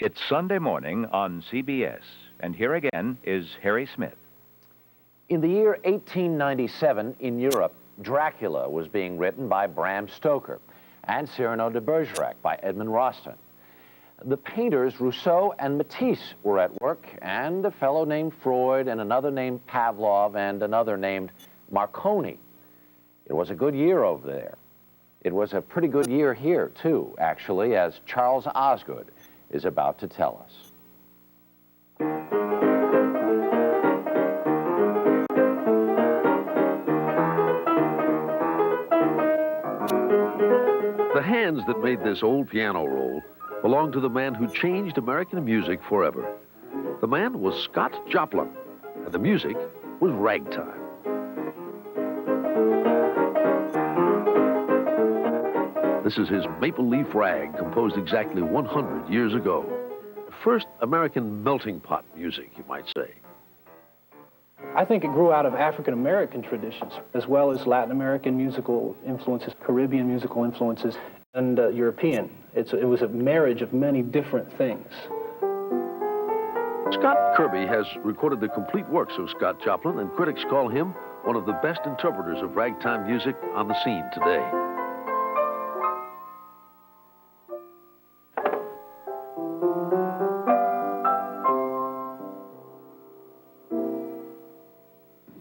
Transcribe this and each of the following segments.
It's Sunday morning on CBS, and here again is Harry Smith. In the year 1897, in Europe, Dracula was being written by Bram Stoker and Cyrano de Bergerac by Edmond Rostand. The painters Rousseau and Matisse were at work, and a fellow named Freud and another named Pavlov and another named Marconi. It was a good year over there. It was a pretty good year here, too, actually, as Charles Osgood is about to tell us. The hands that made this old piano roll belonged to the man who changed American music forever. The man was Scott Joplin, and the music was ragtime. This is his Maple Leaf Rag, composed exactly 100 years ago. First American melting pot music, you might say. I think it grew out of African-American traditions, as well as Latin American musical influences, Caribbean musical influences, and European. It was a marriage of many different things. Scott Kirby has recorded the complete works of Scott Joplin, and critics call him one of the best interpreters of ragtime music on the scene today.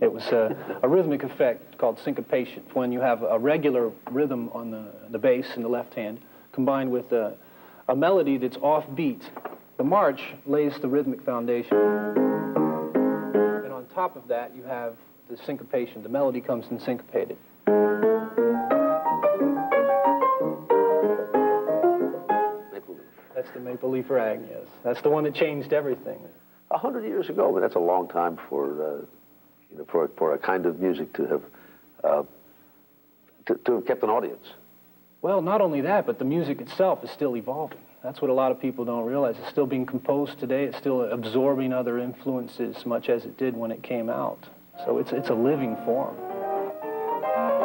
It was a rhythmic effect called syncopation, when you have a regular rhythm on the bass in the left hand, combined with a melody that's offbeat. The march lays the rhythmic foundation. And on top of that, you have the syncopation. The melody comes in syncopated. Maple Leaf. That's the Maple Leaf Rag, yes. That's the one that changed everything. 100 years ago, but that's a long time for a kind of music to have kept an audience. Well, not only that, but the music itself is still evolving. That's what a lot of people don't realize. It's still being composed today. It's still absorbing other influences, much as it did when it came out. So it's a living form.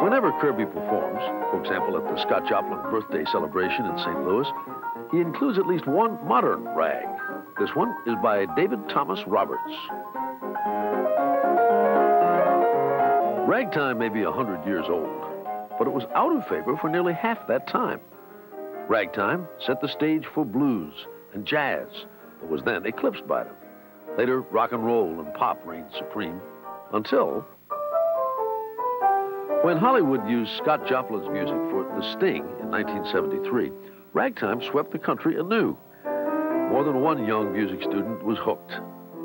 Whenever Kirby performs, for example at the Scott Joplin birthday celebration in St. Louis, he includes at least one modern rag. This one is by David Thomas Roberts. Ragtime may be 100 years old, but it was out of favor for nearly half that time. Ragtime set the stage for blues and jazz, but was then eclipsed by them. Later, rock and roll and pop reigned supreme, until when Hollywood used Scott Joplin's music for The Sting in 1973, ragtime swept the country anew. More than one young music student was hooked.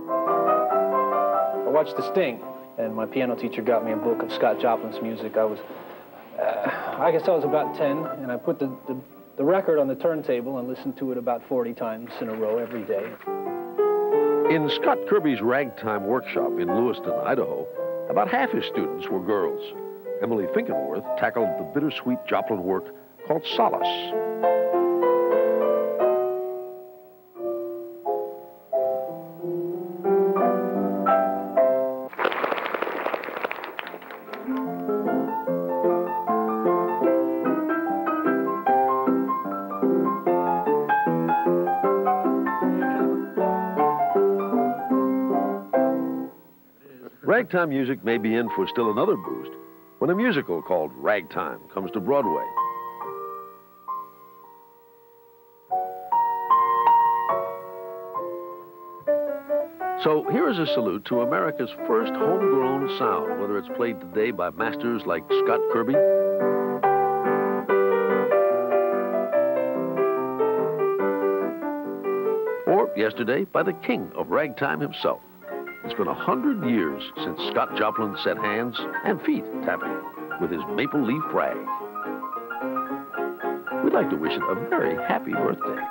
I watched The Sting, and my piano teacher got me a book of Scott Joplin's music. I guess I was about 10, and I put the record on the turntable and listened to it about 40 times in a row every day. In Scott Kirby's ragtime workshop in Lewiston, Idaho, about half his students were girls. Emily Finkenworth tackled the bittersweet Joplin work called Solace. Ragtime music may be in for still another boost when a musical called Ragtime comes to Broadway. So here is a salute to America's first homegrown sound, whether it's played today by masters like Scott Kirby, or yesterday by the king of ragtime himself. It's been 100 years since Scott Joplin set hands and feet tapping with his Maple Leaf Rag. We'd like to wish it a very happy birthday.